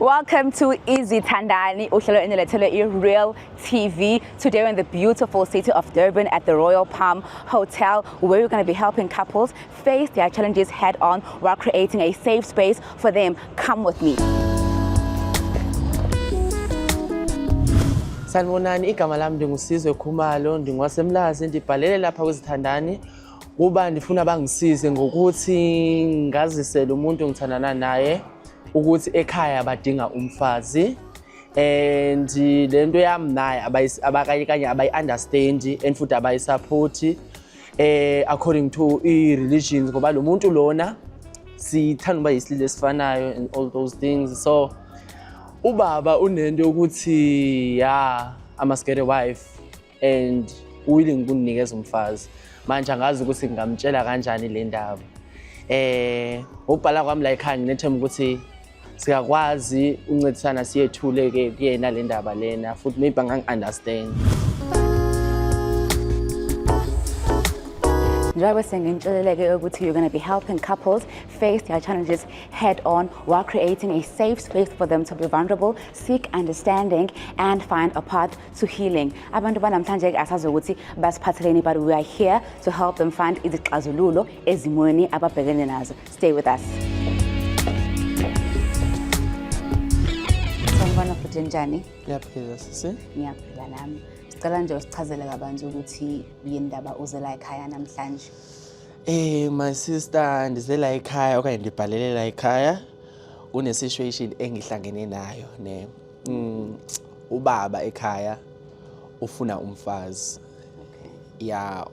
Welcome to Easy Tandani, uhlelo enilethele Real TV. Today we're in the beautiful city of Durban at the Royal Palm Hotel, where we're going to be helping couples face their challenges head on while creating a safe space for them. Come with me. Sanibonani, igama lami ndingusizwe Khumalo, ndingwasemlazi ndibhalele lapha kwiZithandani. Kuba ndifuna bangisize ngokuthi ngazisele umuntu ngithandana naye ukuthi ekhaya badinga umfazi, and lento yami naye abakanye abayi-understand and futhi abayi-support according to i-religions, ngoba lo muntu lona sithanda ukuba yisililo esifanayo and all those things. So ubaba unento yokuthi I must get a wife and willing ukunikeza umfazi. Manje angazi ukuthi ngamtshela kanjani le ndaba. Ubhala kwami la ekhaya nginethemba ukuthi sikakwazi uncedisana siyethule ke kuyena le ndaba lena, futhi maybe angangi-understand. Njengoba sengintshele ukuthi you're going to be helping couples face their challenges head on while creating a safe space for them to be vulnerable, seek understanding and find a path to healing. Abantu banamhlanje asazi ukuthi basiphatheleni, but we are here to help them find izixazululo ezimweni ababhekene nazo. Stay with us. Sanibona futhi njani? Ngiyaphila sisi. Ngiyaphila nami. Sicela nje usichazele kabanzi ukuthi yindaba uzela ekhaya namhlanje. My sister ndizela ekhaya okanye ndibhalele la ekhaya. Une situation engihlangene nayo ne. Ubaba ekhaya ufuna umfazi. Okay. Yeah,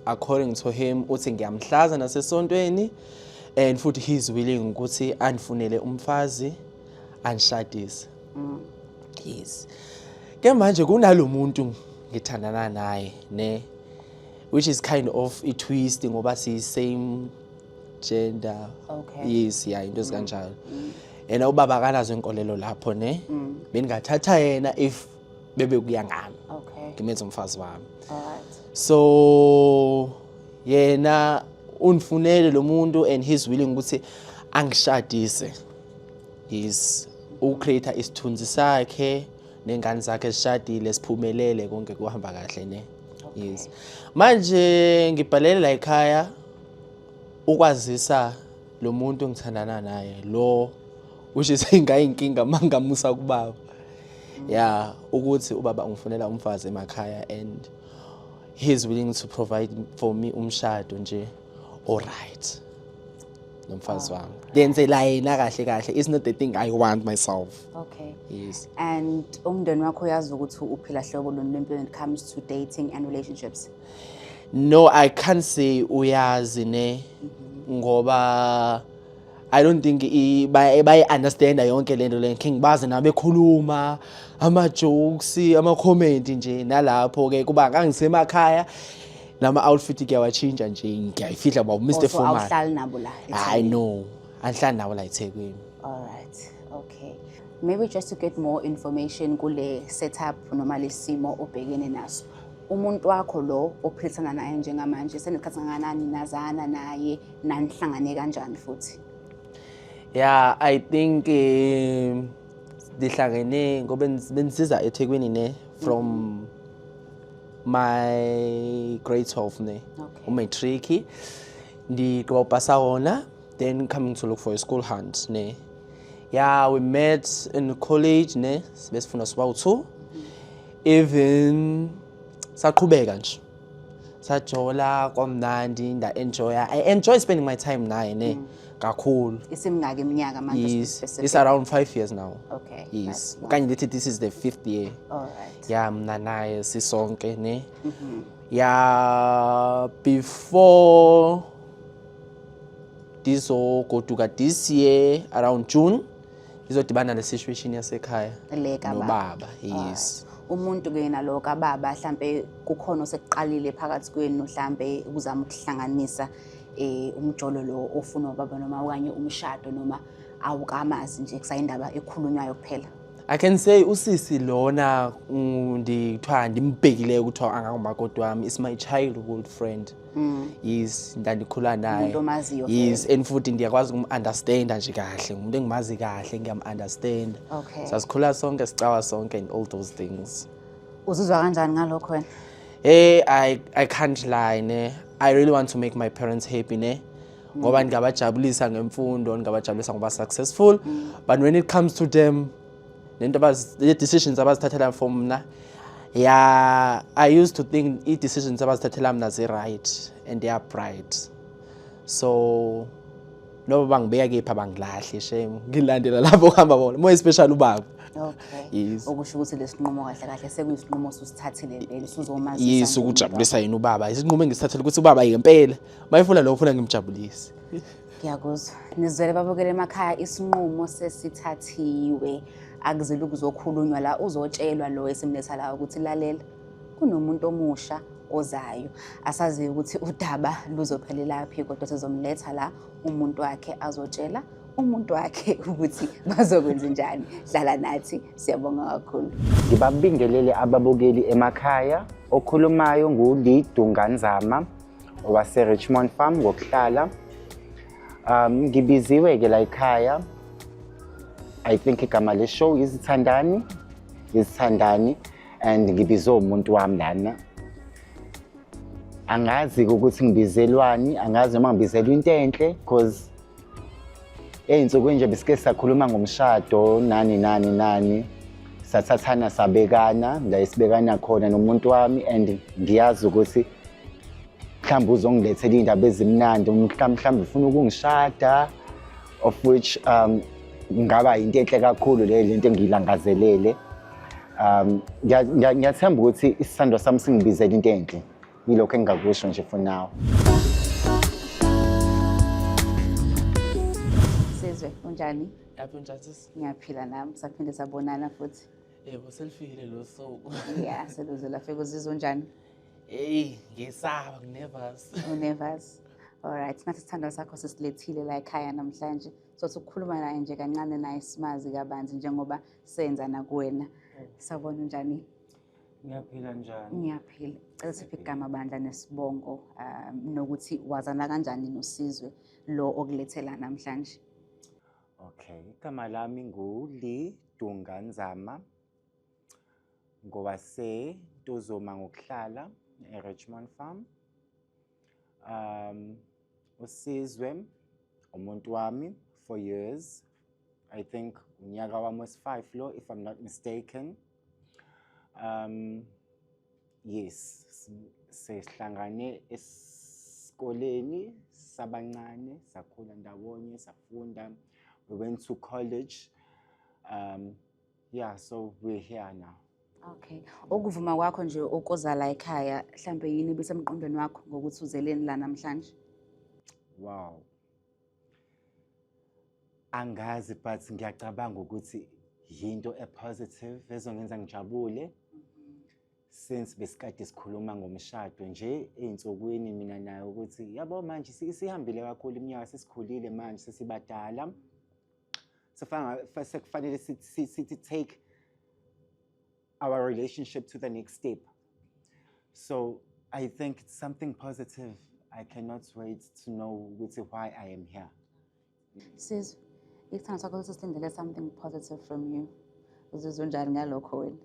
according to him uthi ngiyamhlaza nasesontweni, and futhi he's willing ukuthi andifunele umfazi anshadise. Yes. Ke manje kunalomuntu ngithandana naye ne, which is kind of a twist ngoba si same gender. Okay. Yes, yeah, into ezikanjalo. And ubaba akanazo inkolelo lapho ne. Bengingathatha yena if bebe kuya ngami. Okay. Ngimenze umfazi wami. All right. So yena unfunele lo muntu and he's willing ukuthi angishadise. He's ucreate isithunzi sakhe nengane zakhe zishadile siphumelele konke kuhamba kahle ne. Yes. Manje ngibhalele la ekhaya ukwazisa lo muntu ngithandana naye lo, which is ingayinkinga mangamusa kubaba. Yeah, ukuthi ubaba ungifunela umfazi emakhaya and he's willing to provide for me umshado nje all right. Nomfazi wami ngenzela yena kahle kahle, it's not the thing I want myself. Okay. Yes. And umndeni wakho uyazi ukuthi uphila hlobo luni lempilo when it comes to dating and relationships? No, I can't say uyazi ne, ngoba I don't think bayi understand yonke lento le king bazi nabe khuluma ama jokes ama comment nje nalapho ke kuba ngangisemakhaya nama outfit kuyawachinja nje ngiyayifihla ba Mr. Formal. Awuhlali nabo la. I know. Anhlala nabo la eThekwini. All right. Okay. Maybe just to get more information kule setup noma lesimo obhekene naso. Umuntu wakho lo ophilisana naye njengamanje senekhathi kangakanani nazana naye nanihlangane kanjani futhi? Yeah, I think dihlangene ngoba benisiza eThekwini ne from my grade 12 ne. Okay. Matric ndikubapasa wona, then coming to look for a school hunt ne. Yeah, we met in college ne, sibesifuna sibawu2. Even saqhubeka nje. Sajola kwamnandi I enjoy spending my time naye ne kakhulu. Isimngaki iminyaka manje specific? It's around 5 years now. Okay. Yes. Kanye lithi this is the 5th year. All right. Yeah, mna naye sisonke ne. Yeah, before goduka this year around June izodibana le situation yasekhaya nobaba. Yes. Umuntu ke nalo kababa mhlambe kukhona osekuqalile phakathi kwenu mhlambe ukuzama ukuhlanganisa umjolo lo ofuna ubaba noma okanye umshado noma awukamazi nje kusayindaba ekhulunywayo kuphela? I can say usisi lona ndikuthiwa ndimbhekileyo kuthiwa angangumakoti wami is my childhood friend. Yes, ndandikhula naye. Umuntu omaziyo Yes, and futhi ndiyakwazi ukum-understanda nje kahle. Umuntu engimazi kahle ngiyam-understand. Okay. Sasikhula sonke sicawa sonke and all those things. Uzizwa kanjani ngalokho wena? Hey, I can't lie ne. I really want to make my parents happy ne. Ngoba ngingabajabulisa ngemfundo, ngingabajabulisa ngoba successful. But when it comes to them, the decisions abazithathela for mina, yeah, I used to think decisions abazithathela mina zi-right and they are bright. So no bangibeka kepha bangilahle shame. Ngilandela lapho kuhamba bona. More especially ubaba. Okay. Yes. Okusho ukuthi lesinqumo kahle kahle sekuyisinqumo usithathile vele usuzomazisa. Yes, ukujabulisa yini ubaba. Isinqumo engisithathele ukuthi ubaba ngempela. Mayifuna lo ufuna ngimjabulise. Ngiyakuzwa. Nizwele babukele emakhaya isinqumo sesithathiwe. Akuzile ukuzokhulunywa la uzotshelwa lo esimletha la ukuthi lalela kunomuntu omusha ozayo. Asazi ukuthi udaba luzophelela phi kodwa sizomletha la umuntu wakhe azotshela umuntu wakhe ukuthi bazokwenza njani. Hlala nathi siyabonga kakhulu. Ngibabingelele ababukeli emakhaya okhulumayo nguLidunganzama owase Richmond Farm ngokuhlala. Ngibiziwe ke la ekhaya. I think igama le show izithandani and ngibizwe umuntu wami lana. Angazi ukuthi ngibizelwani, angazi noma ngibizelwa into enhle because eyinsuku nje bisike sakhuluma ngomshado nani sathathana sabekana la isibekana khona nomuntu wami and ngiyazi ukuthi mhlawumbe uzongilethela indaba ezimnandi mhlawumbe ufuna ukungishada of which ngaba into enhle kakhulu lento engiyilangazelele. Ngiyathemba ukuthi isithando sami singibizela into enhle. Yilokho engingakusho nje for now. Sizwe unjani? Yaphi njatisi? Ngiyaphila nami saphinde sabonana futhi. Yebo selifile lo suku. Yeah, seluzela fika uzizwa unjani? Hey, ngisaba nervous. Nervous. Alright, nathi sithando sakho sisilethile la ekhaya namhlanje. Sothi ukukhuluma naye nje kancane naye simazi kabanzi njengoba senza nakuwena. Sawubona unjani? Ngiyaphila njani? Ngiyaphila. Cela siphe igama bandla nesibongo nokuthi wazana kanjani noSizwe lo okulethela namhlanje. Okay, igama lami nguLidunganzama ngowase Ntuzuma ngokuhlala eRichmond Farm. uSizwe umuntu wami for years. I think unyaka wami was 5 lo if I'm not mistaken. Yes, sihlangane esikoleni sabancane sakhula ndawonye safunda. We went to college. Yeah, so we're here now. Okay. Ukuvuma kwakho nje ukuza la ekhaya mhlambe yini bisemqondweni wakho ngokuthi uzeleni la namhlanje? Wow. Angazi but ngiyacabanga ukuthi yinto positive ezongenza ngijabule. Since besikade sikhuluma ngomshado nje einsukwini mina nayo ukuthi yabo manje sihambile kakhulu iminyaka sesikhulile manje sesibadala. Sekufanele sithi take our relationship to the next step. So I think it's something positive. I cannot wait to know why I am here. Sis, ikuthanda sakho ukuthi silindele something positive from you. Uzizwa njani ngalokho wena?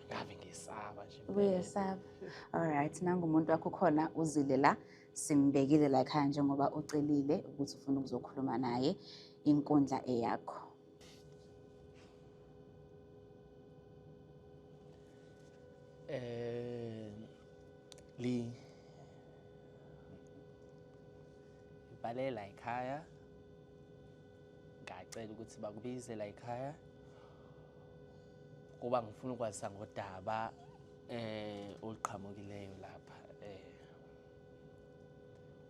Ngabe ngisaba nje. Uyesaba. Alright, nangu umuntu wakho khona uzile la simbekile la ekhaya njengoba ucelile ukuthi ufuna ukuzokhuluma naye inkundla eyakho. Balela ekhaya. Ngacela ukuthi bakubize la ekhaya. Kuba ngifuna ukwazisa ngodaba oluqhamukileyo lapha.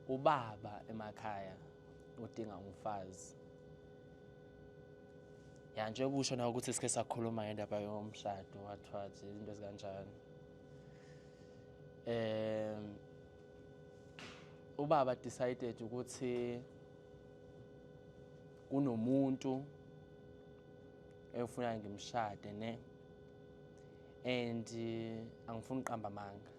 Ubaba emakhaya udinga umfazi. Ya nje ubusho na ukuthi sike sakhuluma ngendaba yomshado wathwathi izinto ezikanjani. Ubaba decided ukuthi kunomuntu engifuna ngimshade ne and angifuni uqamba amanga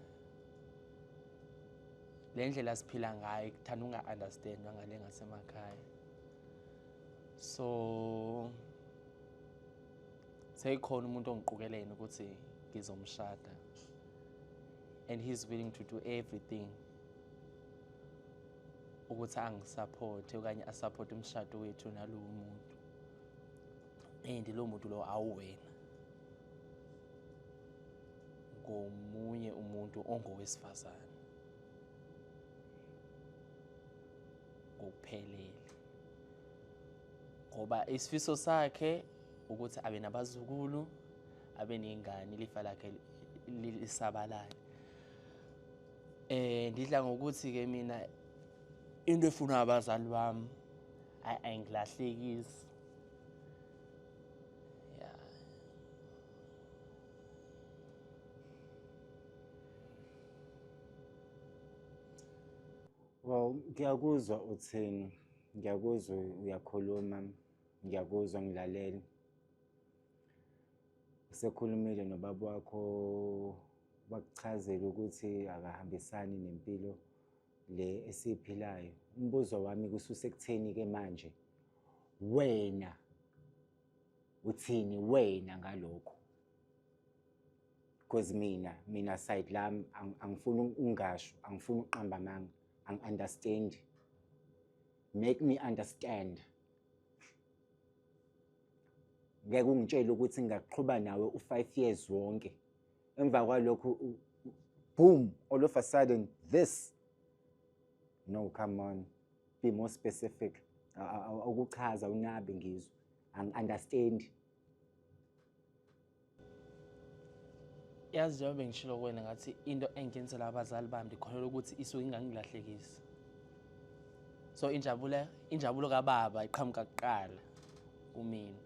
le ndlela siphila ngayo kuthanda unga-understand ngale ngasemakhaya so seyikhona umuntu ongiqukelene ukuthi ngizomshada and he's willing to do everything ukuthi angisupporte okanye asupporte umshado wethu nalowo muntu and lo muntu lo awuwena ngomunye umuntu ongowesifazane ngokuphelele ngoba isifiso sakhe ukuthi abe nabazukulu abe nengane ilifa lakhe lisabalale ndidla ngokuthi ke mina into efuna abazali bami ayingilahlekisi yeah. Well, ngiyakuzwa uthini, ngiyakuzwa uyakhuluma, ngiyakuzwa ngilalela. Usekhulumile nobaba wakho bakuchazela ukuthi akahambisani nempilo le esiphilayo. Umbuzo wami kususekutheni ke manje wena uthini wena ngalokho? Because mina side lami angifuni ungasho, angifuni uqamba amanga. Understand. Make me understand. Ngeke ungitshele ukuthi ngaqhubha nawe u5 years wonke. Emva kwalokho boom, all of a sudden this. No, come on. Be more specific. Ukuchaza unabe ngizwe. Understand. Yazi njengoba ngishilo kuwena ngathi into engenzela abazali bami ndikholelwa ukuthi isuke ingangilahlekisi. So injabulo kababa iqhamuka kuqala kumina.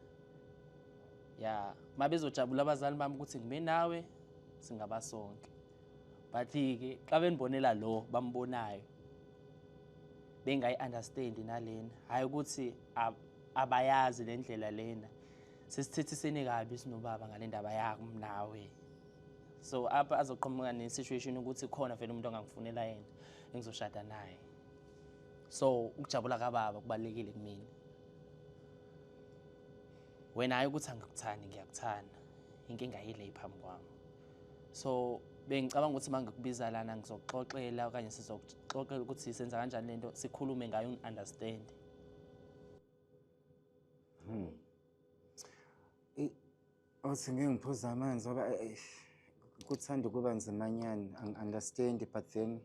Yeah, mabezojabula abazali bami ukuthi ngime nawe singaba sonke. But ke xa benibonela lo bambonayo bengayi understand nalena hayi ukuthi abayazi le ndlela lena sesithethisene kabi sinobaba ngale ndaba yakho nawe. So apha azoqhamuka ne-situation ukuthi khona vele umuntu ongangifunela yena engizoshada naye. So ukujabula kababa kubalekile kumina. Wena hayi ukuthi angikuthandi ngiyakuthanda. Inkinga yile iphambi kwami. So bengicabanga ukuthi mangikubiza lana ngizoxoxela okanye sizoxoxela ukuthi senza kanjani lento sikhulume ngayo understand. Uthi ngeke ngiphuza amanzi ngoba kuthanda kuba nzimanyana, understand, but then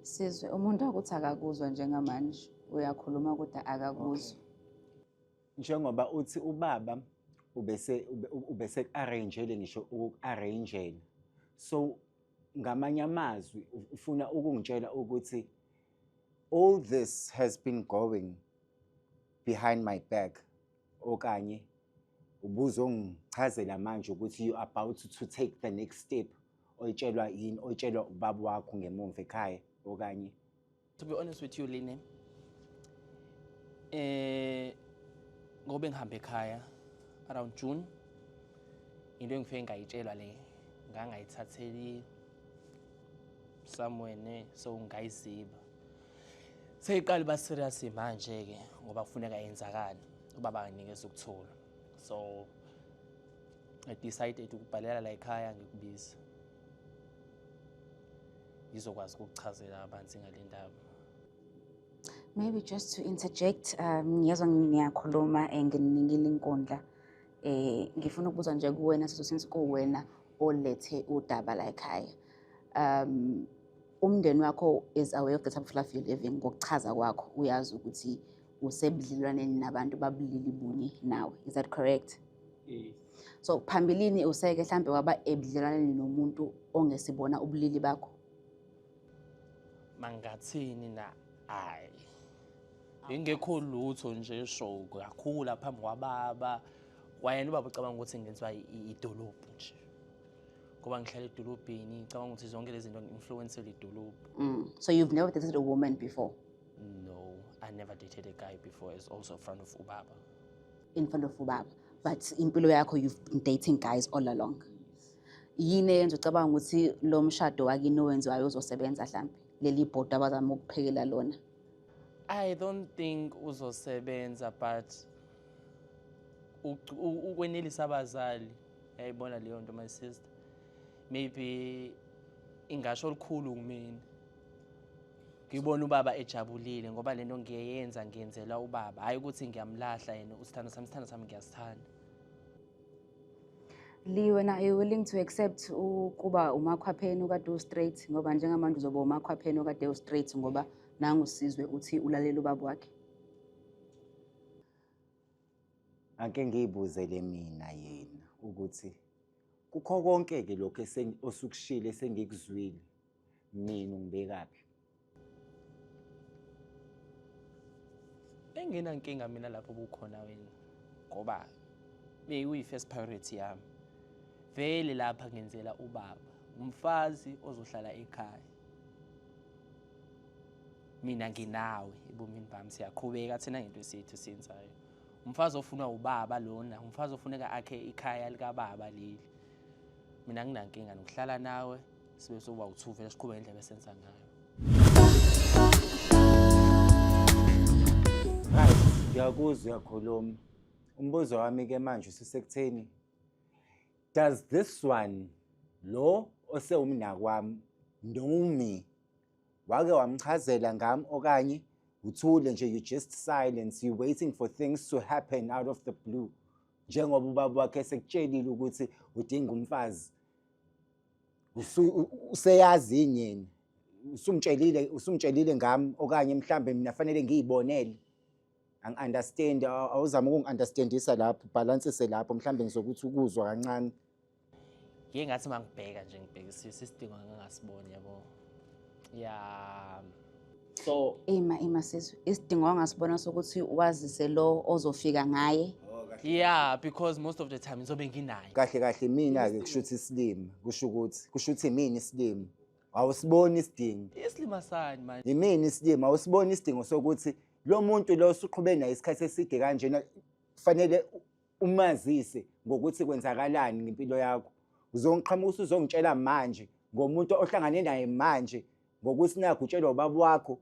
Sizwe umuntu akuthi akakuzwa njengamanje uyakhuluma kodwa akakuzwa. njengoba uthi ubaba ubese arrangeele ngisho uku-arrangela. So ngamanye amazwi ufuna ukungitshela ukuthi all this has been going behind my back okanye ubuzongichazela manje ukuthi you about to take the next step oyitshelwa yini oyitshelwa ubaba wakho ngemuva ekhaya okanye? To be honest with you Line, ngobe ngihambe ekhaya around June into engifike ngayitshelwa le ngangayithatheli somewhere ne so ngayiziba. Seyiqala ba serious manje ke ngoba kufuneka yenzakala ubaba anginikeza ukuthola. So I decided ukubhalela la ekhaya ngikubiza ngizokwazi ukuchazela abantu ngale ndaba. Maybe just to interject, ngiyazwa ngiyakhuluma nginikile inkundla. Ngifuna ukubuza nje kuwena since kuwena olethe udaba la ekhaya. Umndeni wakho is aware of the type of life you're living ngokuchaza kwakho uyazi ukuthi usebudlelwaneni nabantu babulili bunye nawe. Is that correct? Yes. So phambilini useke mhlambe waba ebudlelwaneni nomuntu ongesibona ubulili bakho? Mangathini na ayi. Ingekho lutho nje show kakhulu phambi kwababa. Wayena ubaba ucabanga ukuthi ngenziwa idolobhu nje. Ngoba ngihlala edolobheni ngicabanga ukuthi zonke lezi zinto ngi-influence idolobhu. So you've never dated a woman before? No. I never dated a guy before as also in front of ubaba. In front of ubaba. But impilo yakho, you've been dating guys all along. Yini eyenza ucabanga ukuthi lo mshado wakini owenziwayo uzosebenza mhlambe? Leli bhoda abazama ukuphekela lona. I don't think uzosebenza, but ukwenelisa abazali yayibona leyo nto, my sister, maybe ingasho olukhulu kumina. Ngibona ubaba ejabulile ngoba lento ngiyenza ngiyenzela ubaba, hayi ukuthi ngiyamlahla yena usithanda sami ngiyasithanda. Lee, wena are you willing to accept ukuba umakhwapheni okade straight ngoba njengamanje uzoba umakhwapheni okade straight ngoba nangu usizwe uthi ulalela ubaba wakhe? Ake ngiyibuzele mina yena ukuthi kukho konke ke lokho osukushile sengikuzwile mina ungibekaphi? Enginankinga mina lapho bukhona wena ngoba beyi first priority yami. Vele lapha ngenzela ubaba, umfazi ozohlala ekhaya. Mina nginawe ebomini bami, siyaqhubeka thina ngento esethu senzayo. Umfazi ofuna ubaba lona, umfazi ofuneka akhe ikhaya lika baba leli. Mina nginankinga nokuhlala nawe, sibe soba u2 vele siqhubeka indlela esenza ngayo. Right, ngiyakuzwa uyakhuluma. Umbuzo wami ke manje usisekutheni, does this one lo osewumnaki wami Ndomi wake wamchazela ngami okanye uthule nje, you just silence, you waiting for things to happen out of the blue njengoba ubaba wakhe sekutshelile ukuthi udinga umfazi, useyazi yini, usumtshelile ngami okanye mhlambe mina fanele ngiyibonele? Angi-understand, awuzama ukungi-understandisa lapho, balansise lapho mhlambe ngizokuthi ukuzwa kancane. Yeke ngathi mangibheka nje ngibhekisisa isidingo ngangasiboni yabo. Yeah. So Ima sizwe, isidingo wangasibona sokuthi wazise lo ozofika ngaye. yeah, because most of the time ngizobe nginayo. Kahle mina ke kushuthi isilima, kushuthi mina isilima. Awusiboni isidingo. Isilima sani manje? Yimini isilima, awusiboni isidingo sokuthi lo muntu lo usuqhubene naye isikhathi eside kanjena kufanele umazise ngokuthi kwenzakalani ngempilo yakho. Uzongiqhamuka uzongitshela manje ngomuntu ohlangane naye manje ngokuthi nakho utshelwa ubaba wakho.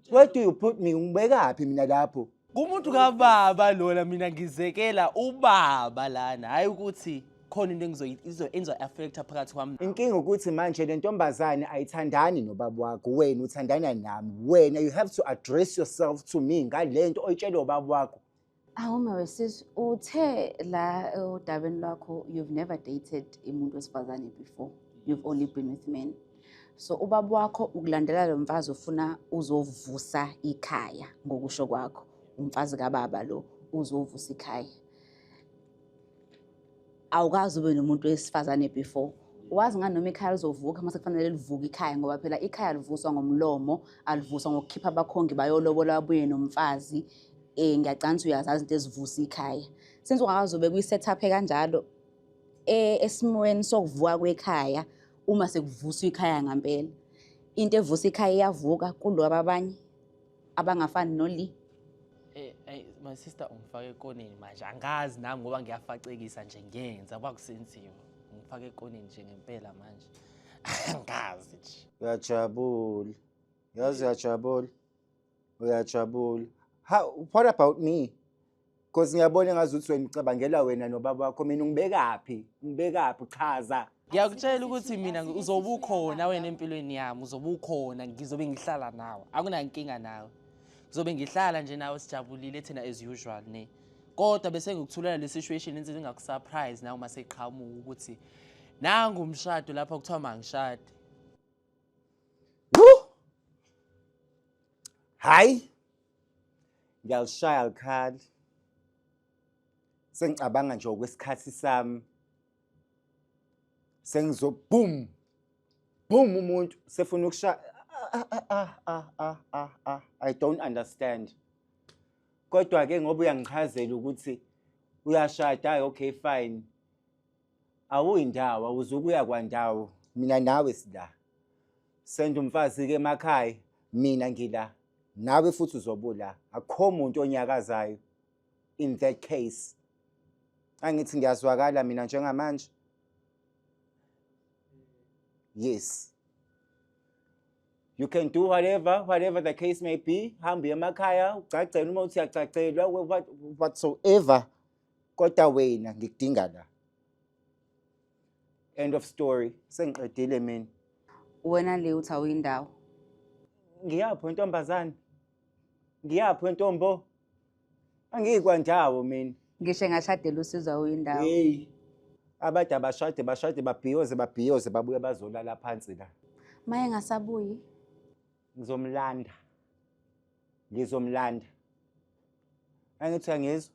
Where do you put me? Ungibekaphi mina lapho? Kumuntu kababa lona, mina ngizekela ubaba lana, hayi ukuthi khona into engizo-affecta phakathi kwami. Inkinga ukuthi manje le ntombazane ayithandani nobaba wakho, wena uthandana nami. Wena you have to address yourself to me ngalento oyitshelwa ubaba wakho. Uma wesizwe uthe la odabeni lwakho you've never dated umuntu wesifazane before, you've only been with men. So ubaba wakho ukulandela lo mfazi ufuna uzovusa ikhaya ngokusho kwakho, umfazi kababa lo uzovusa ikhaya. Awukazi ube nomuntu wesifazane before. Wazi ngani noma ikhaya lizovuka mase kufanele livuke ikhaya ngoba phela ikhaya livuswa ngomlomo, alivuswa ngokukhipha abakhongi bayolobola babuye nomfazi. Ngiyacanga uyazazi into ezivusa ikhaya. Senze ungakazobe kuyi-setup kanjalo esimweni sokuvuka kwekhaya uma sekuvuswa ikhaya ngempela. Into evusa ikhaya iyavuka kulo abanye abangafani noli. My sister ungifake ekoneni manje, angazi nami ngoba ngiyafacekisa nje ngiyenza kwakusenziwa. Ngifake ekoneni nje ngempela manje. Angazi nje. Uyajabula. Yazi uyajabula. What about me? Because ngiyabona ngazuthi wena ucabangela wena nobaba wakho, mina ungibekaphi chaza. Ngiyakutshela ukuthi mina uzobe ukhona wena empilweni yami, uzobe ukhona, ngizobe ngihlala nawe. Akunankinga nawe. Ngizobe ngihlala nje nawe sijabulile thina as usual ne. Kodwa bese ngikuthulela le situation enze ingakusurprise nawe mase iqhamuka ukuthi nangu umshado lapha kuthiwa mangishade. Hayi. Ngiyalishaya alikhali. Sengicabanga nje okwesikhathi sami. Boom umuntu sefuna ukushaya. I don't understand. Kodwa ke ngoba uyangichazela ukuthi uyashada, hayi okay fine. Awuyindawo, awuzukuya kwandawo. Mina nawe sida. Senda umfazi ke emakhaya, mina ngila. nawe futhi uzobula akukho umuntu onyakazayo in that case angithi ngiyazwakala mina njengamanje yes you can do whatever the case may be hambe emakhaya ugcagcela uma uthi uyagcacelwa whatsoever kodwa wena ngikudinga la end of story sengiqedile mina Wena le uthi awuyindawo. ngiyapho intombazane ngiyapho intombo angikwandawo mina Ngisho engashadela uSizwe awuyindawo. hey abade bashade babhiyoze babuye bazolala phansi la Maye ngasabuyi. ngizomlanda angithi angizwa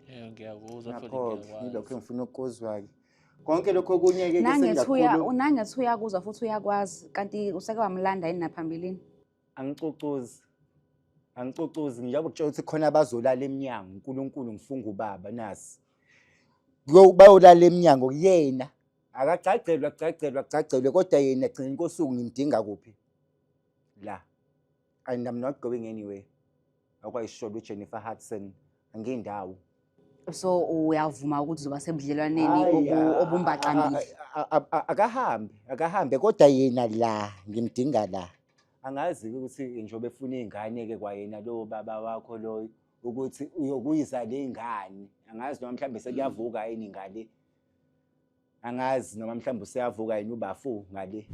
Yebo ngiyakuzwa futhi nakho ngiyakwazi. ngilokho engifuna ukuzwa-ke konke lokho okunye-ke Nangethu uyakuzwa futhi uyakwazi kanti useke wamlanda yini naphambilini. angicocoozi njengoba kutshela ukuthi khona bazolala eminyango uNkulunkulu ngifunga ubaba nasi bayolala eminyango yena akagcagelwa kodwa yena egcina kosuku ngimdinga kuphi la and I'm not going anywhere akwayishola uJennifer Hudson angiyindawo So uyavuma ukuthi uzoba sebudlelwaneni obumbaqambile. akahambe kodwa yena la ngimdinga la angazi ukuthi njengoba efuna izingane-ke kwayena lo baba wakho loyo ukuthi uyokuyiza le ngane angazi noma mhlawumbe sekuyavuka yini ngale angazi noma mhlawumbe useyavuka yini ubafu ngale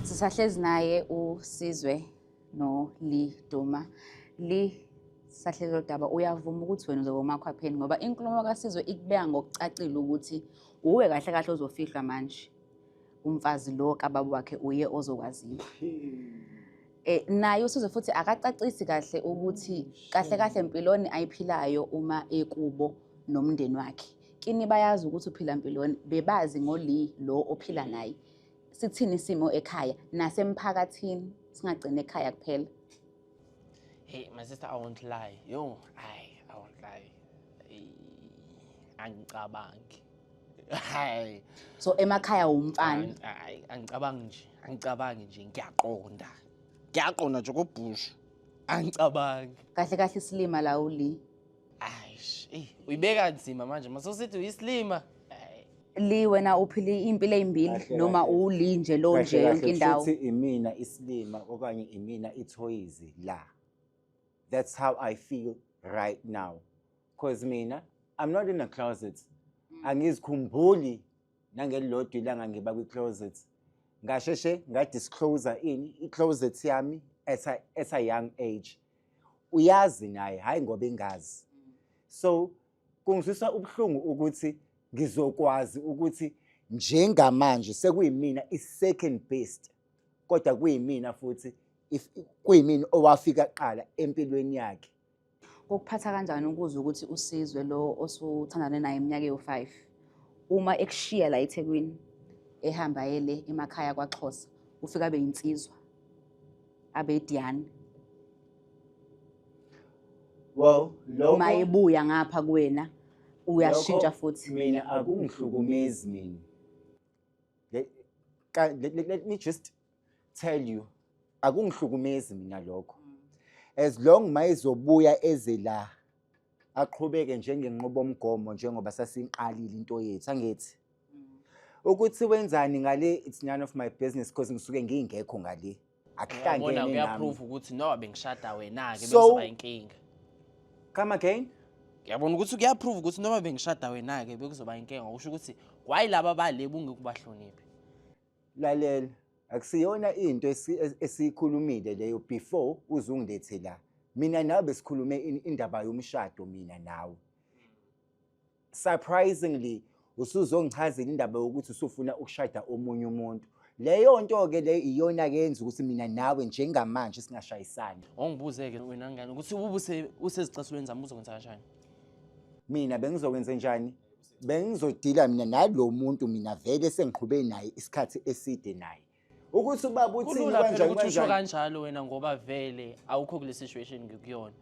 Sisahlezi naye uSizwe no Lee Duma. Lee sahlelo daba uyavuma ukuthi wena uzoba umakhwapheni ngoba inkulumo kaSizwe ikubeka ngokucacile ukuthi uwe kahle kahle ozofihlwa manje. Umfazi lo kababa wakhe uye ozokwaziwa. Naye uSizwe futhi akacacisi kahle ukuthi kahle kahle empilweni ayiphilayo uma ekubo nomndeni wakhe. Kini bayazi ukuthi uphila empilweni bebazi ngoLee lo ophila naye. Sithini isimo ekhaya nasemphakathini singagcina ekhaya kuphela. Hey my sister, I won't lie. I won't lie. Angicabangi. Hayi. So emakhaya umfana. Angicabangi nje ngiyaqonda. Ngiyaqonda nje kobhushu. Angicabangi. Kahle kahle isilima la uLee. Aish, uyibeka nzima manje. Masosithi uyisilima. Lee wena uphila impilo ezimbili noma uLee nje lo nje yonke indawo. futhi imina isilima okanye imina ithoyizi la that's how I feel right now because mina I'm not in a closet angizikhumbuli nangelilodwa ilanga ngiba kwi-closet ngasheshe ngadiscloser i-closet yami at a young age uyazi naye hayi ngoba ingazi so kungizwisa ubuhlungu ukuthi ngizokwazi ukuthi njengamanje sekuyimina i-second best kodwa kuyimina futhi kuyimina owafika kuqala empilweni yakhe Ukuphatha kanjani ukuzwa ukuthi uSizwe lo osuthandane naye iminyaka ewu5 uma ekushiya la eThekwini ehamba yele emakhaya kwaXhosa ufika abe yinsizwa abe Diane well lokho uma ebuya ngapha kuwena uyashintsha futhi mina akungihlukumezi mina let me just tell you akungihlukumezi mina lokho as long mayizobuya eze la aqhubeke njengenqubomgomo njengoba sasinqalile into yethu angithi ukuthi wenzani ngale it's none of my business because ngisuke ngingekho ngale akuhlangene nami uyaprove ukuthi no bengishada wena ke So- bekuzoba inkinga. come again Ngiyabona ukuthi kuyaprove ukuthi noma bengishada wena ke bekuzoba inkinga. Usho ukuthi why laba bale bungekubahloniphi. lalela akusiyona into esikhulumile leyo before uzungilethe la mina nawe besikhulume indaba yomshado mina nawe surprisingly usuzongichazela indaba yokuthi usufuna ukushada omunye umuntu leyo nto ke le iyona ke yenza ukuthi mina nawe njengamanje singashayisani Ongibuze ke wena ngani ukuthi ubuse usezicasweni zami uzokwenza kanjani. mina bengizokwenza njani bengizodila mina nalo muntu mina vele sengiqhubhe naye isikhathi eside naye ukuthi ubaba uthini Kulula phela kanjani ukuthi usho kanjani kanjalo wena ngoba vele awukho kule situation ngikuyona.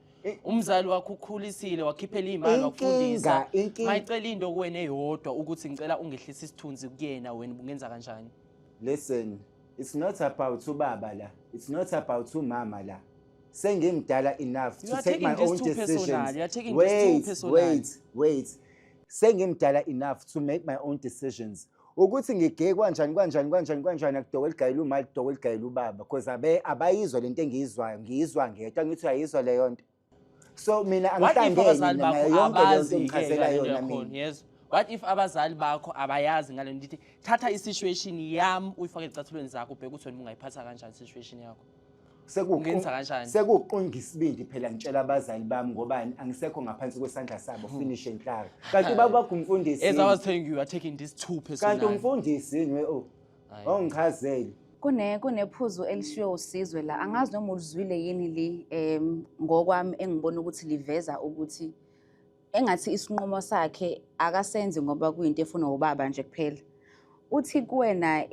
Umzali wakho ukhulisile wakhiphela imali wakufundisa. Inkinga. Mayicela into kuwena eyodwa ukuthi ngicela ungehlisa isithunzi kuyena wena ungenza kanjani. listen it's not about ubaba la. It's not about umama la. Sengimdala enough You to are take my taking own this too decisions. personal. You are taking this too personal. Wait. Sengimdala enough to make my own decisions. Ukuthi ngigeke kanjani akudokwe ligayile umali kudokwe ligayile ubaba because abayizwa lento engiyizwayo ngiyizwa ngedwa ngithi uyayizwa leyo nto. So mina What if angihlangene abazali nayo bakho yonke leyo nto abazi engichazela ke yona yakhona mina. yes what if abazali bakho abayazi ngale nto ithi thatha i-situation yami uyifake ezicathulweni zakho ubheke ukuthi wena ungayiphatha kanjani i-situation yakho ungenza kanjani? Sekuqonga isibindi phela ngitshela abazali bami ngobani angisekho ngaphansi kwesandla sabo finish and clear. Kanti babakho umfundisi. As I was telling you are taking this too personal. Kanti umfundisi yini we ongichazeli. Kunephuzu elishiwo usizwe la angazi noma ulizwile yini li ngokwami engibona ukuthi liveza ukuthi engathi isinqumo sakhe akasenzi ngoba kuyinto efuna ubaba nje kuphela. Uthi kuwena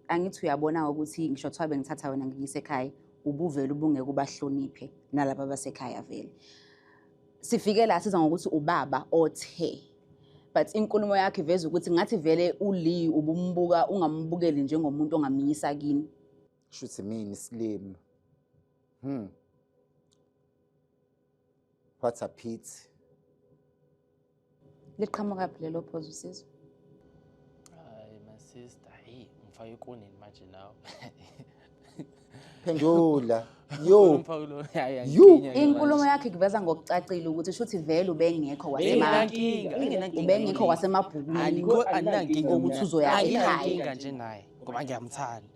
angithi uyabona ukuthi ngisho kuthiwa bengithatha wena ngiyise ekhaya ubuvela ubungeke ubahloniphe nalabo basekhaya vele. Sifike la siza ngokuthi ubaba othe but inkulumo yakhe iveza ukuthi ngathi vele uli ubumbuka ungambukeli njengomuntu ongamiyisa kini. Shuthi mina Slim. What a pity. Liqhamuka phi lelo phuzu usizwe? Hayi my sister, hey ngifake ekoneni manje nawe. Phendula. Yo. Inkulumo yakhe kuveza ngokucacile ukuthi shuthi vele ubengekho ubengekho kwasemabhukwini ukuthi uzoya ekhaya. Anginankinga nje naye ngoba ngiyamthanda.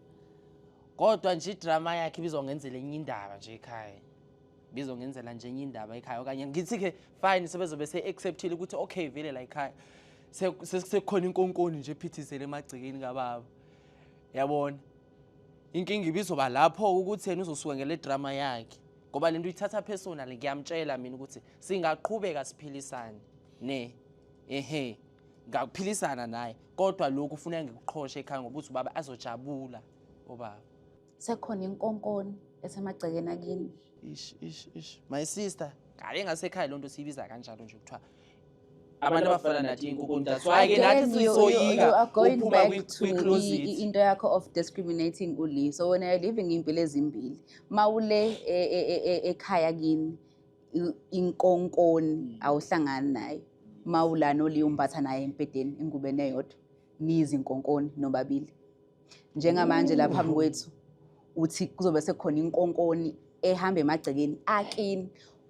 Kodwa nje idrama yakhe bizongenzela enye indaba nje ekhaya. Bizongenzela nje enye indaba ekhaya okanye ngithi ke fine sebezobe se-acceptile ukuthi okay vele la ekhaya sekukhona inkonkoni nje ephithizele emagcikeni kababa. Yabona? Inkinga ibizoba lapho ukuthi yena uzosuka ngele drama yakhe ngoba lento uyithatha personal ngiyamtshela mina ukuthi singaqhubeka siphilisane ngakuphilisana naye kodwa lokhu ufuna ngikuqhoshe ekhaya ngoba uthi ubaba azojabula obaba sekhona inkonkoni esemagcekeni akini. Ish my sister ngale ngasekhaya lonto siyibiza kanjalo nje kuthiwa abantu abafana nathi inkukuni that's why ke nathi sisoyika uphuma kwi-closet into yakho of discriminating uli so when you're living impilo ezimbili mawule ekhaya kini inkonkoni awuhlangani nayo mawula noli umbatha naye empedeni ingubeni eyodwa nizi inkonkoni nobabili njengamanje lapha phambi kwethu uthi kuzobe sekukhona inkonkoni ehamba emagcekeni akini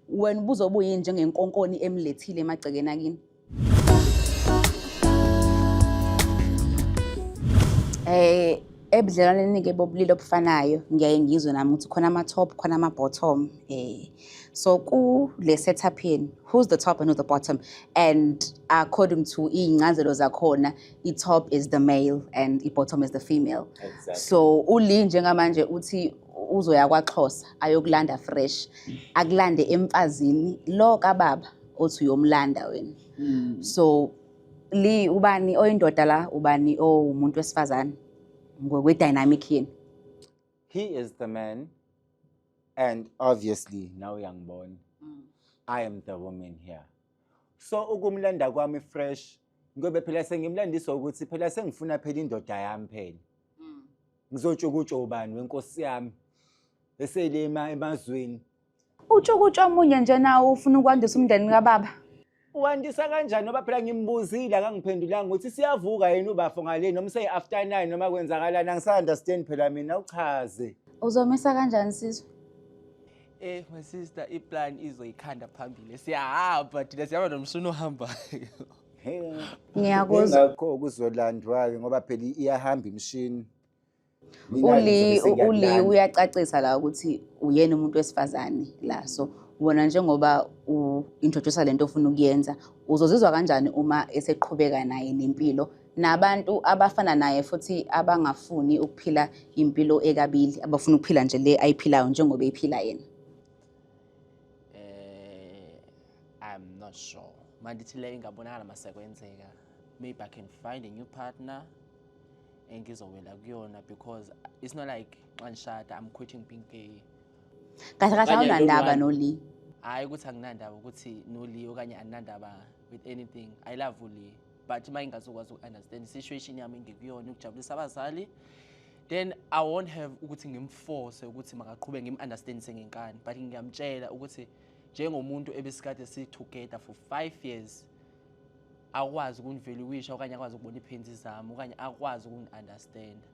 wena ubuzobe uyini njengenkonkoni emlethile emagcekeni akini. Ebudlelaneni-ke bobulili obufanayo ngiyaye ngizwe nami ukuthi khona ama-top khona ama-bottom so kule setup yeni who's the top and who's the bottom and according to iy'ncazelo zakhona i-top is the male and i-bottom is the female. Exactly. So uli njengamanje uthi uzoya kwaXhosa ayokulanda fresh akulande emfazini lo kababa othi uyomlanda wena. So li ubani oyindoda la ubani umuntu wesifazane ngokwe dynamic yini? He is the man and obviously now uyangibona. I am the woman here. So ukumlanda kwami fresh ngobe phela sengimlandisa ukuthi phela sengifuna phela indoda yami phela. Ngizotshukutsho ubani wenkosi yami eselema emazweni. Utshukutsho omunye nje nawo ufuna ukwandisa umndeni kababa. Wandisa kanjani ngoba phela ngimbuzile akangiphendulanga ukuthi siyavuka yena ubafo ngale noma say after 9 noma kwenzakalani angisaunderstand phela mina uchaze. Uzomisa kanjani sizwe? My sister iplan izoyikhanda phambili siyahamba thina siyaba nomshini ohambayo. Ngiyakuzwa. Ngakho kuzolandwa-ke ngoba phela iyahamba imishini. Uli uyacacisa la ukuthi uyena umuntu wesifazane la so ubona njengoba introduce lento ofuna ukuyenza uzozizwa kanjani uma eseqhubeka naye nempilo nabantu abafana naye futhi abangafuni ukuphila impilo ekabili abafuna ukuphila nje le ayiphilayo njengoba ephila yena? I'm not sure. Mandithi le ingabonakala masekwenzeka. Maybe I can find a new partner engizowela kuyona because it's not like nganishada I'm quitting being gay. Kahle kahle awunandaba noli. Hayi ukuthi anginandaba ukuthi noli okanye anginandaba with anything. I love Uli but uma ingazokwazi ukunderstand situation yami ngikuyona ukujabulisa abazali then I won't have ukuthi ngimforce ukuthi makaqhube ngim-understandise ngenkani, but ngiyamtshela ukuthi njengomuntu ebesikade si-together for 5 years akwazi ukungivaluisha okanye akwazi ukubona iphenzi zami okanye akwazi ukungi-understanda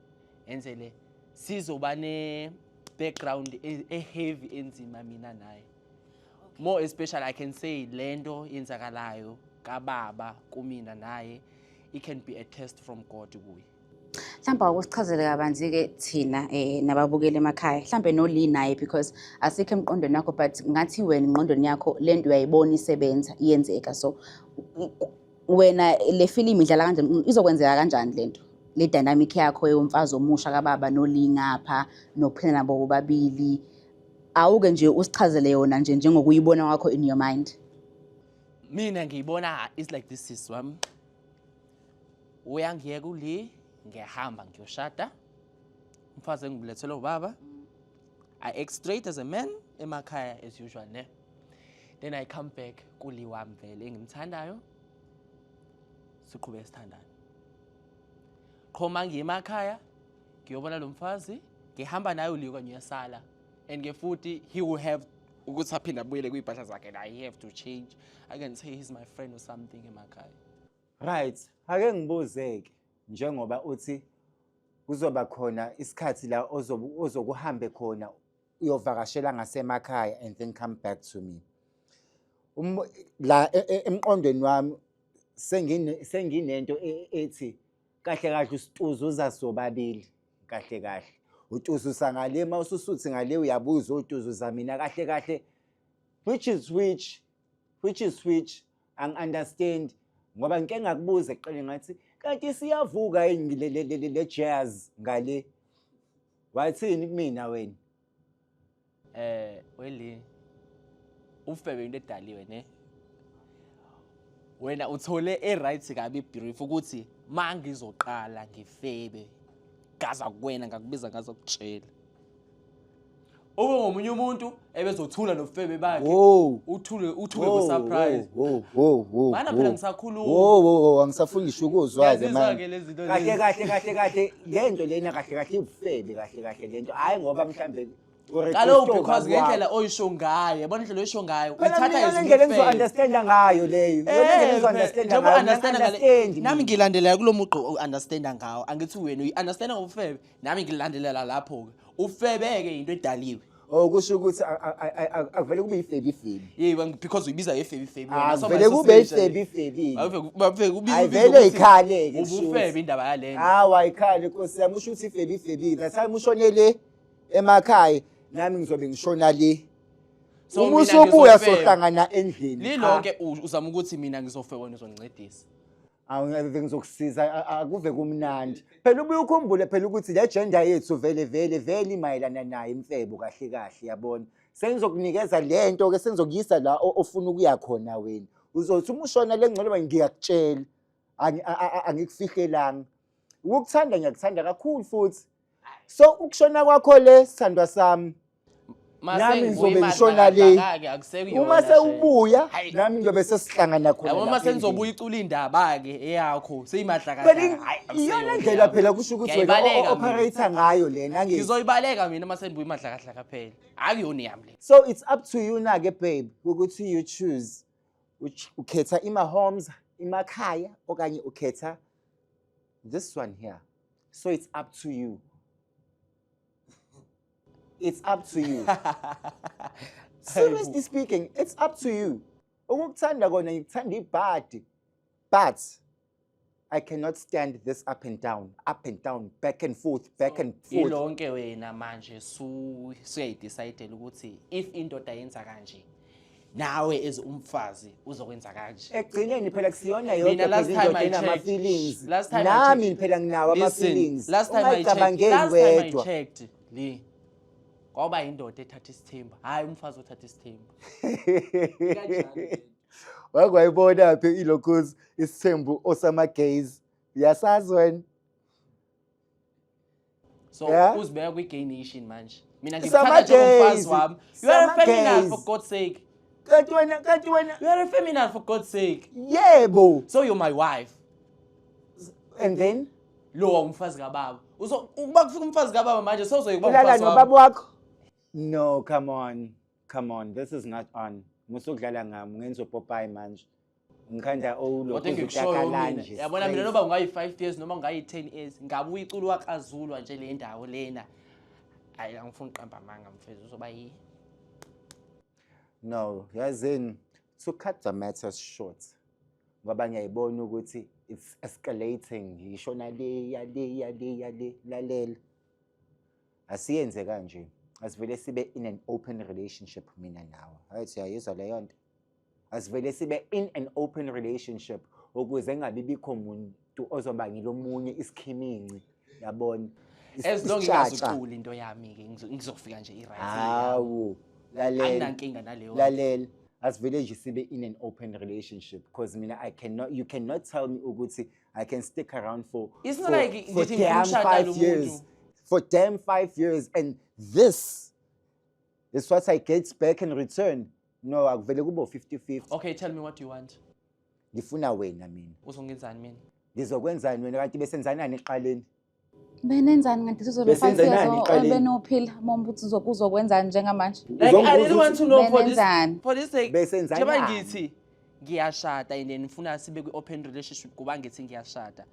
enzele sizoba ne-background e-heavy enzima mina naye. More especially I can say lento yenzakalayo kababa kumina naye it can be a test from God kuye. Mhlawumbe ukusichazele kabanzi ke thina nababukeli emakhaya mhlawumbe noli naye because asikho emqondweni yakho but ngathi wena ingqondweni yakho lento uyayibona isebenza iyenzeka so wena le film idlala kanjani izokwenzeka kanjani lento le dynamic yakho yomfazi omusha kababa noli ngapha nokuphila nabo bobabili awuke nje usichazele yona nje njengokuyibona kwakho in your mind. Mina ngiyibona is like this is wami uyangiyeka uli ngiyahamba ngiyoshada umfazi engibulethele ubaba I act straight as a man emakhaya as usual ne then I come back kuli wami vele engimthandayo siqhubeke sithandana khoma ngiyemakhaya ngiyobona lo mfazi ngihamba naye uli kanye uyasala and ngefuthi he will have ukuthi aphinda abuyele kuyibhasha zakhe la he have to change I can say he's my friend or something emakhaya. Right, ake ngibuzeke njengoba uthi kuzoba khona isikhathi la ozokuhambe khona uyovakashela ngasemakhaya and then come back to me. La emqondweni wami senginento ethi kahle kahle usituzu uzasobabili kahle kahle. Utuzu sangale mawususuthi ngale uyabuza utuzu zamina kahle kahle which is which ang understand ngoba ngike ngakubuza eqale ngathi kanti siyavuka le jazz ngale wathini kumina wena weli ufebe into edaliwe ne wena uthole right kabi brief ukuthi mangizoqala ngifebe gaza kuwena ngakubiza ngazo kutshela ube ngomunye umuntu ebezothula nofebe bakhe uthule ku surprise mana phela ngisakhuluma angisafuni ngisho ukuzwaze manje kahle lento lena kahle ubufebe kahle lento hayi ngoba mhlambe kaloku because ngendlela oyisho ngayo yabona indlela oyisho ngayo uyithatha izindlela engizo-understanda ngayo leyo nami ngilandelela kulo mugqo u-understanda ngawo angithi wena uyi-understanda ngobufebe nami ngilandelela lapho-ke ufebe-ke into edaliwe kusho ukuthi akuvele kube ifebi because uyibiza ifebi vele kube ifebi ayivele ikhale-ke ubufebe indaba yalento hawa ikhale nkosi yami usho ukuthi ifebi that's how ushonele emakhaya nami ngizobe ngishona le uma usubuya sohlangana endlini lilonke uzama ukuthi mina ngizofeka wena uzongincedisa awungeke ngizokusiza akuve kumnandi phela ubuye ukhumbule phela ukuthi le gender yethu vele imayelana naye imfebo kahle yabona sengizokunikeza lento ke sengizokuyisa la ofuna ukuya khona wena uzothi uma ushona le ngcolo ngiyakutshela angikufihlelanga ukukuthanda ngiyakuthanda kakhulu futhi so ukushona kwakho le sithandwa sami nami ngizobe ngishona le uma sewubuya nami ngizobe sesihlangana khona yabo uma sengizobuya icula indaba ke eyakho seyimahlakahla hayi iyona ndlela phela kusho ukuthi wena operator ngayo lena ngizoyibaleka mina uma sengibuya imahlakahla phela akuyona yami le so it's up to you na ke babe ukuthi you choose ukhetha homes emakhaya okanye ukhetha this one here so it's up to you. It's up to you. Seriously speaking, it's up to you. Ukukuthanda kona ngikuthanda ibhadi. But I cannot stand this up and down, back and forth. Ilonke wena manje suyayidecide ukuthi if indoda yenza kanje nawe as umfazi uzokwenza kanje. Egcineni phela kusiyona yonke last time I feelings. Nami phela nginawo ama feelings. Last time I checked, Lee. Ngoba indoda ethatha isithembu hayi umfazi othatha isithembu wakwayibona phi ilokhuzi isithembu osama gays yasazi wena so uzibeka kwi gay nation manje mina ngithanda njengomfazi wami you are a feminine for God's sake kanti wena you are a feminine for God's sake yebo so you're my wife and then lo umfazi kababa ukuba kufika umfazi kababa manje sewuzoyikuba ulala umfazi nobaba wami. wakho. No, come on, this is not on. Musukudlala ngami ngenza Popeye manje. Ngikhanda Kodwa ngikushoyo mina yabona mina noba ungayi-5 years noma ungayi-10 years ngabe uyiculo wakazulwa nje le ndawo lena hayi angifuni uqamba amanga mfethu uzoba yi. No, yazini, to cut the matter short, ngoba ngiyayibona ukuthi it's escalating, ngisho yale, lalela. Asiyenze kanje, asivele sibe in an open relationship mina nawe. Hayi siyayizwa leyo nto. Asivele sibe in an open relationship ukuze ngabe bikho umuntu ozoba ngilomunye isikhiminci, yabona? As long ingaziculi into yami ke ngizofika nje i-right. Hawu, lalela. Anginankinga naleyo. Lalela. Asivele nje sibe in an open relationship because mina you cannot tell me ukuthi I can stick around for It's not like for ngithi damn ngimshada 5 lo years. muntu. For damn 5 years and this is what I get back in return. No, akuvele kube 50-50. Okay, tell me what you want. Ngifuna wena mina. Uzongenzani mina? Ngizokwenzani wena kanti besenzanani eqaleni? Benenzani kanti Besenzanani eqaleni? benophila mombuthi uzokwenzani njengamanje? Like I didn't want to know Benenzani? for this sake. Besenzanani? Njengoba ngithi ngiyashada and then ngifuna sibe kwi-open relationship kuba ngithi ngiyashada.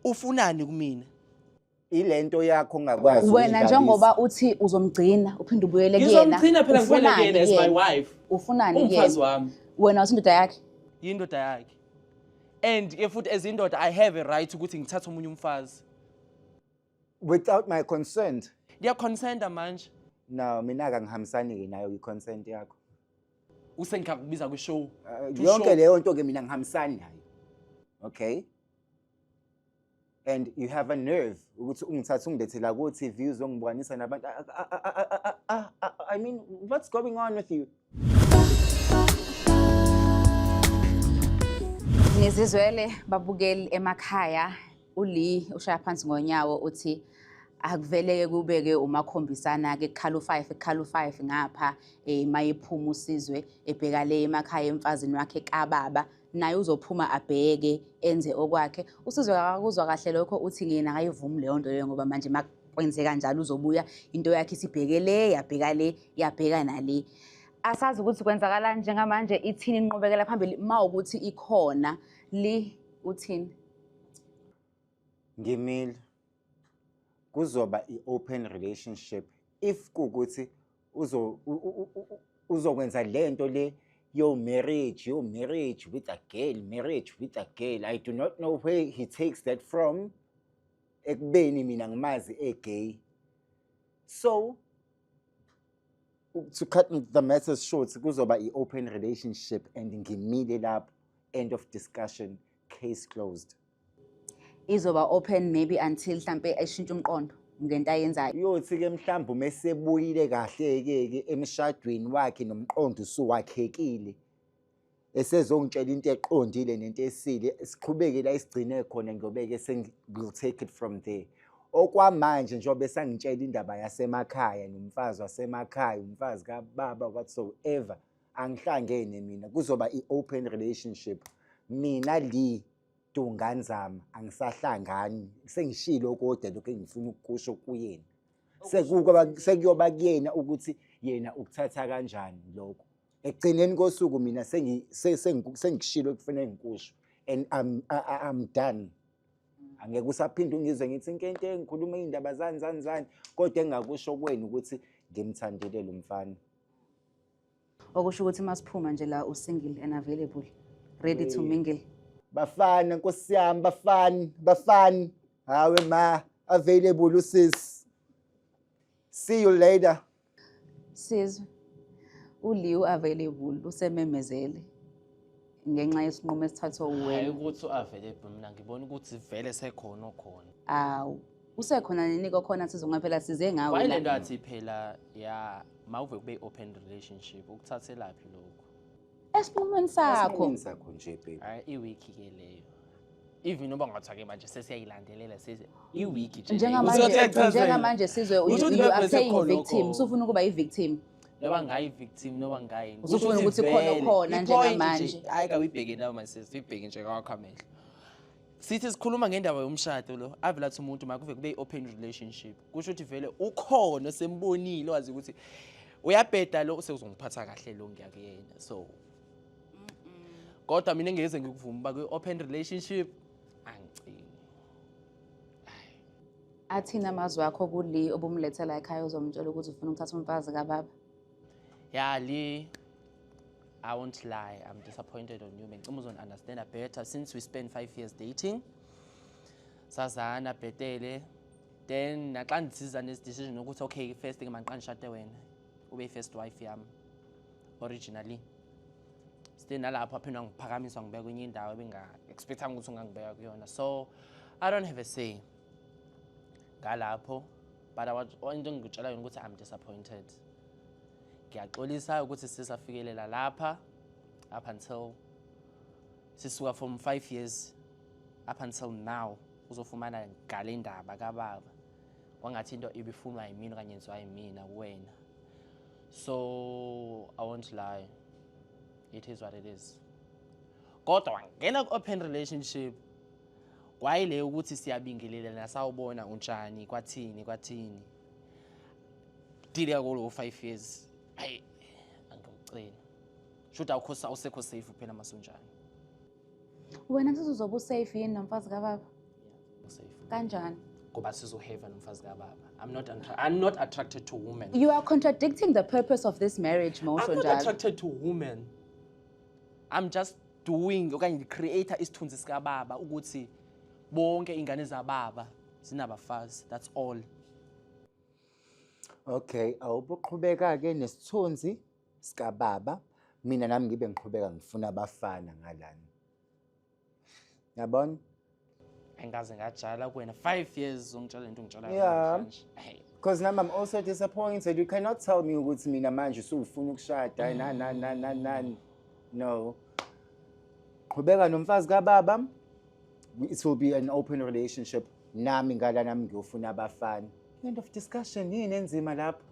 Ufunani kumina? Ilento yakho ongakwazi Wena ukuyidlalisa. njengoba uthi uzomgcina uphinde ubuyele kuyena. Ngizomgcina phela ngivele Ufunani kuyena as my kuyena? wife. Ufunani Umfazi kuyena? wami. Wena usindoda yakhe. Yindoda yakhe. And if futhi as indoda I have a right ukuthi ngithathe umunye umfazi. Without my consent. Ndiya consent manje. No, mina akangihambisani ke nayo i-consent yakho. Usengikakubiza kwi-show. Yonke leyo nto ke mina ngihambisani nayo. Okay? And you have a nerve ukuthi ungithathe ungilethela ku TV uzongibonisa nabantu. I mean, what's going on with you? Nizizwele babukeli emakhaya uli ushaya phansi ngonyawo uthi akuveleke kubeke umakhombisana ke khalu 5 ngapha mayiphuma usizwe ebheka le emakhaya emfazini wakhe kababa naye uzophuma abheke enze okwakhe usizwe akakuzwa kahle lokho uthi ngina akayivumi leyo nto leyo ngoba manje makwenze kanjalo uzobuya into yakhe isibhekele yabheka le yabheka nale. Asazi ukuthi kwenzakala njengamanje ithini inqubekela phambili mawukuthi ikhona li uthini? Ngimile kuzoba i-open relationship if kukuthi uzokwenza lento le your marriage with a girl. I do not know where he takes that from. Ekubeni mina ngimazi egay. So to cut the matter short, kuzoba i-open relationship and ngimile lapho, end of discussion, case closed. Izoba open maybe until mhlambe eshintsha umqondo ngento ayenzayo. Uyothi ke mhlawumbe mesebuyile kahle ke emshadweni wakhe nomqondo usuwakhekile. Esezongitshela into eqondile nento esile, siqhubeke la isigcine khona ngiyobeke will take it from there. Okwamanje njengoba esangitshela indaba yasemakhaya nomfazi wasemakhaya, umfazi kababa whatsoever, angihlangene mina kuzoba i-open relationship. Mina li Tunganzama angisahlangani sengishilo kodwa lokho engifuna ukukusho kuyena. Sekuyoba kuyena ukuthi yena ukuthatha kanjani lokho. Ekugcineni kosuku mina sengishilo kufanele ngikusho and I'm done. Angeke usaphinde ungizwe ngithi inkento engikhuluma indaba zani kodwa engakusho kuwena ukuthi ngimthandile lo mfana. Okusho ukuthi masiphuma nje la usingle and available, ready to mingle. Bafana nkosi yami, bafana. Hawe ma, available usis. See you later. Sizwe uliwu available usememezele ngenxa yesinqumo esithathwe Hayi uwena. ukuthi u-available mina ngibona ukuthi vele sekhona okhona. Awu usekhona neniko khona sizongaphela size ngawe Why la. lento athi phela ya mawuve kube open relationship ukuthathelaphi lokho? Esinqumweni sakho. Sakho nje baby. Hayi iwiki ke leyo. Even noma ngathake manje sesiyayilandelela sesi iwiki nje. Njengamanje sizwe you are playing victim. Usufuna ukuba i-victim. Noba ngayi victim noba ngayi. Usufuna ukuthi khona njengamanje. Hayi ka uyibheke nawe my sis, uyibheke nje kwakho amehlo. sithi sikhuluma ngendaba yomshado lo avelathi umuntu makuve kube open relationship kusho ukuthi vele ukhona sembonile wazi ukuthi uyabheda lo usezongiphatha kahle lo ngiyakuyena so kodwa mina ngeze ngikuvuma kwi open relationship angicini Athina amazwi akho kuli obumlethela ekhaya uzomtshela ukuthi ufuna ukuthatha umfazi kababa. yeah Lee, I won't lie, I'm disappointed on you. Ngicela uzon-understand better since we spent 5 years dating. Sazana bhetele. Then naxa ndisiza decision ukuthi okay first thing manqani shade wena. Ube first wife yami originally. Still nalapho aphinda ngiphakamiswa ngibeka kwenye indawo benga expectanga ukuthi ungangibeka kuyona. So I don't have a say. Galapho but into engikutshela yona ukuthi I'm disappointed. Ngiyaxolisa ukuthi sisafikelela lapha up until sisuka from 5 years up until now uzofumana ngale ndaba kababa wangathi into ibifunwa yimina kanye yenziwa yimina kuwena so I won't lie, it is what it is. Kodwa ngena ku open relationship kwayile ukuthi siyabingelelana sawubona unjani kwathini dile kulo 5 years hayi angicela should awukhosa usekho safe phela masonjani Wena ngithi uzoba safe yini nomfazi kababa? safe Kanjani? ngoba sizohave nomfazi kababa. I'm not attracted to women. You are contradicting the purpose of this marriage, Mosho I'm not Njalo. attracted to women. I'm just doing okanye creator isithunzi sika baba ukuthi bonke ingane zababa zinabafazi, that's all. Okay, awubuqhubeka ke nesithunzi sika baba. Mina nami ngibe ngiqhubeka ngifuna abafana ngalana. Yabona? Engaze ngajala kuwena 5 years ungitshela into ngitshela Yeah. namhlanje. Hey. Because now I'm also disappointed. You cannot tell me ukuthi mina manje usufuna ukushada no. Qhubeka nomfazi kababa. It will be an open relationship. Nami ngala nami ngiyofuna abafana. End of discussion. Yini enzima lapho?